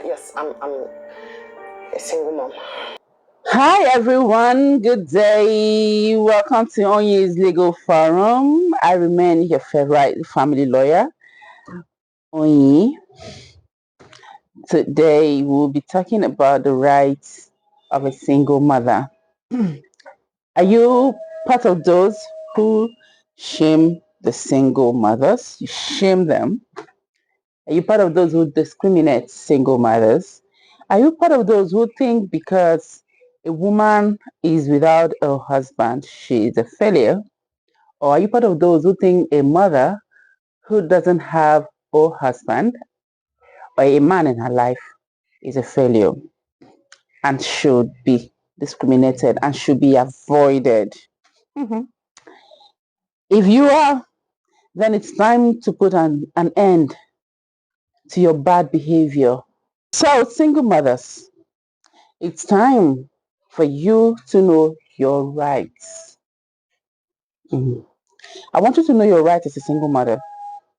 Yes, I'm a single mom. Hi everyone, good day. Welcome to Onye's Legal Forum. I remain your favorite family lawyer, Onye. Today we'll be talking about the rights of a single mother. Are you part of those who shame the single mothers? You shame them? Are you part of those who discriminate single mothers? Are you part of those who think because a woman is without a husband, she is a failure? Or are you part of those who think a mother who doesn't have a husband or a man in her life is a failure and should be discriminated and should be avoided? Mhm. If you are, then it's time to put an end to your bad behavior. So, single mothers, it's time for you to know your rights. Mhm. I want you to know your rights as a single mother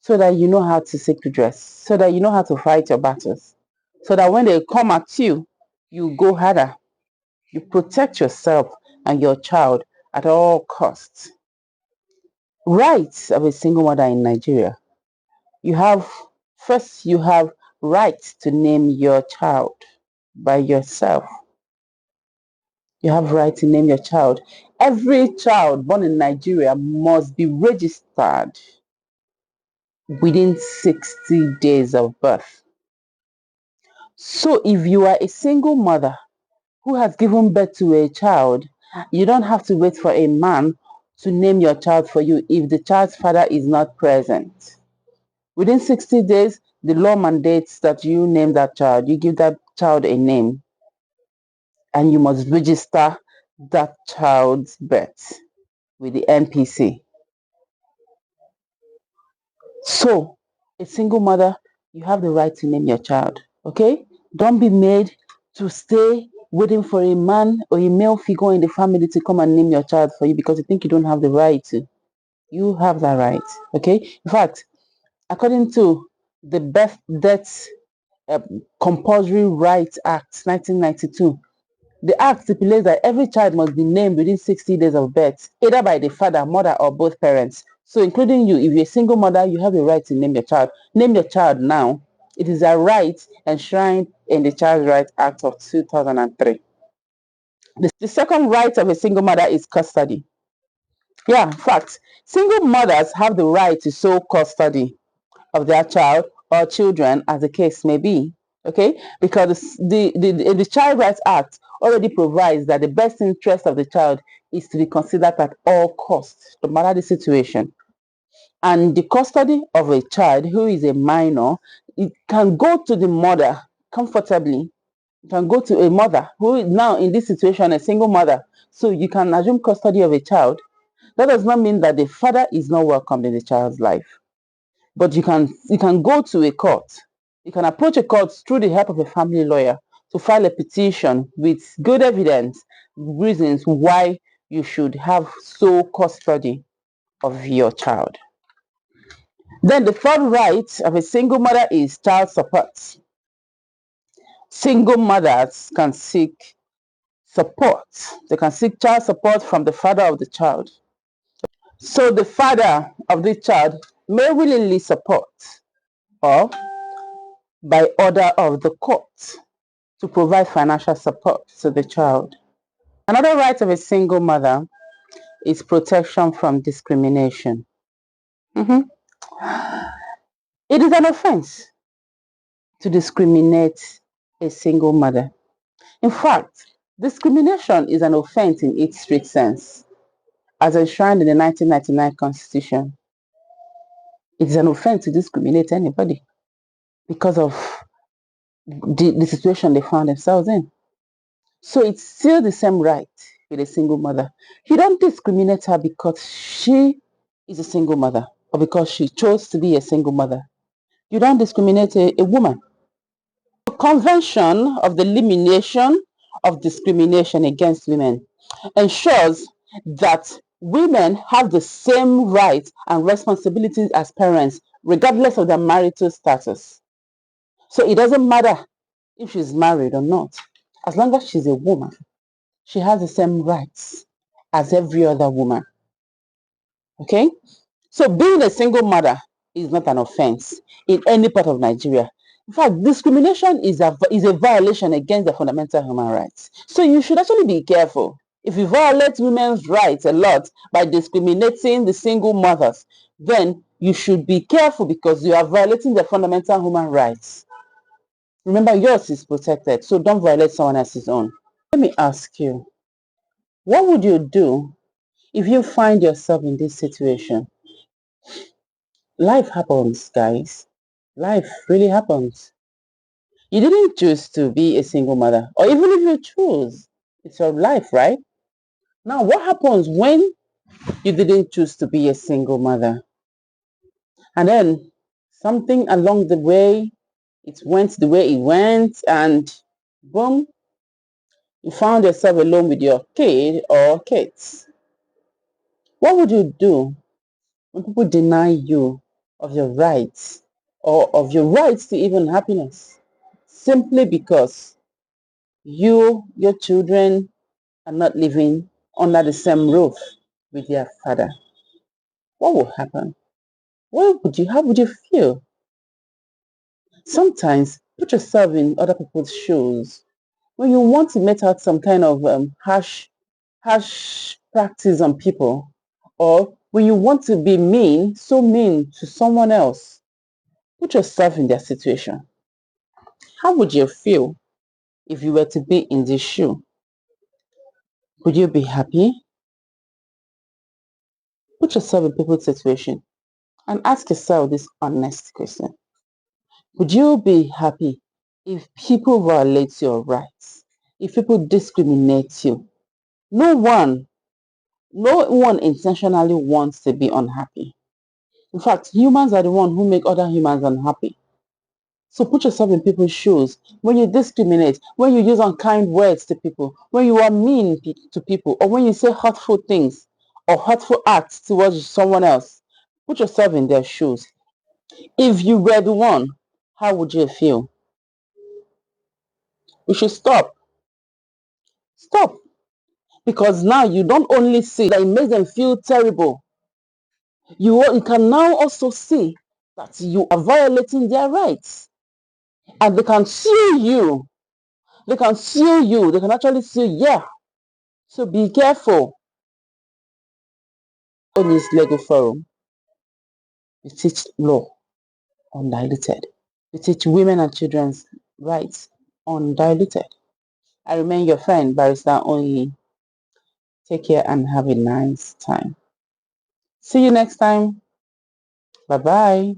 so that you know how to seek redress, so that you know how to fight your battles, so that when they come at you, you go harder. You protect yourself and your child at all costs. Rights of a single mother in Nigeria. You have, first, you have rights to name your child by yourself. You have right to name your child. Every child born in Nigeria must be registered within 60 days of birth. So if you are a single mother who has given birth to a child, you don't have to wait for a man to name your child for you if the child's father is not present. Within 60 days, the law mandates that you name that child. You give that child a name and you must register that child's birth with the NPC. So, a single mother, you have the right to name your child, okay? Don't be made to stay waiting for a man or a male figure in the family to come and name your child for you because you think you don't have the right to. You have that right, okay? In fact, according to the Birth Death Compulsory Rights Act 1992, the act stipulates that every child must be named within 60 days of birth, either by the father, mother, or both parents. So including you, if you're a single mother, you have the right to name your child. Name your child now. It is a right enshrined in the Child Rights Act of 2003. The second right of a single mother is custody. Yeah, in fact, single mothers have the right to sole custody of their child or children, as the case may be. Okay, because the Child Rights Act already provides that the best interest of the child is to be considered at all costs, no matter the situation. And the custody of a child who is a minor, it can go to the mother comfortably. It can go to a mother who is now in this situation, a single mother. So you can assume custody of a child. That does not mean that the father is not welcomed in the child's life. But you can go to a court. You can approach a court through the help of a family lawyer to file a petition with good evidence, reasons why you should have sole custody of your child. Then the third right of a single mother is child support. Single mothers can seek support. They can seek child support from the father of the child. So the father of the child may willingly support or by order of the court to provide financial support to the child. Another right of a single mother is protection from discrimination. Mhm. It is an offense to discriminate a single mother. In fact, discrimination is an offense in its strict sense, as enshrined in the 1999 Constitution. It is an offense to discriminate anybody because of the situation they found themselves in. So it's still the same right with a single mother. You don't discriminate her because she is a single mother or because she chose to be a single mother. You don't discriminate a woman. The Convention of the Elimination of Discrimination Against Women ensures that women have the same rights and responsibilities as parents, regardless of their marital status. So it doesn't matter if she's married or not. As long as she's a woman, she has the same rights as every other woman. Okay? So being a single mother is not an offense in any part of Nigeria. In fact, discrimination is a violation against the fundamental human rights. So you should actually be careful. If you violate women's rights a lot by discriminating the single mothers, then you should be careful because you are violating the fundamental human rights. Remember, yours is protected, so don't violate someone else's own. Let me ask you, what would you do if you find yourself in this situation? Life happens, guys. Life really happens. You didn't choose to be a single mother, or even if you choose, it's your life, right? Now, what happens when you didn't choose to be a single mother? And then something along the way, it went the way it went, and boom, you found yourself alone with your kid or kids. What would you do when people deny you of your rights or of your rights to even happiness simply because your children are not living under the same roof with their father? What will happen? How would you feel? Sometimes put yourself in other people's shoes. When you want to met out some kind of harsh practice on people, or when you want to be so mean to someone else, put yourself in their situation. How would you feel if you were to be in this shoe? Would you be happy? Put yourself in people's situation and ask yourself this honest question. Would you be happy if people violate your rights? If people discriminate you? No one intentionally wants to be unhappy. In fact, humans are the ones who make other humans unhappy. So put yourself in people's shoes. When you discriminate, when you use unkind words to people, when you are mean to people, or when you say hurtful things or hurtful acts towards someone else, put yourself in their shoes. If you were the one, how would you feel? We should stop. Stop. Because now you don't only see that it makes them feel terrible, you can now also see that you are violating their rights. And they can sue you. They can sue you. They can actually sue you. Yeah. So be careful. On this Lego Forum, we teach law undiluted. We teach women and children's rights undiluted. I remain your friend, Barrister Onyi. Take care and have a nice time. See you next time. Bye-bye.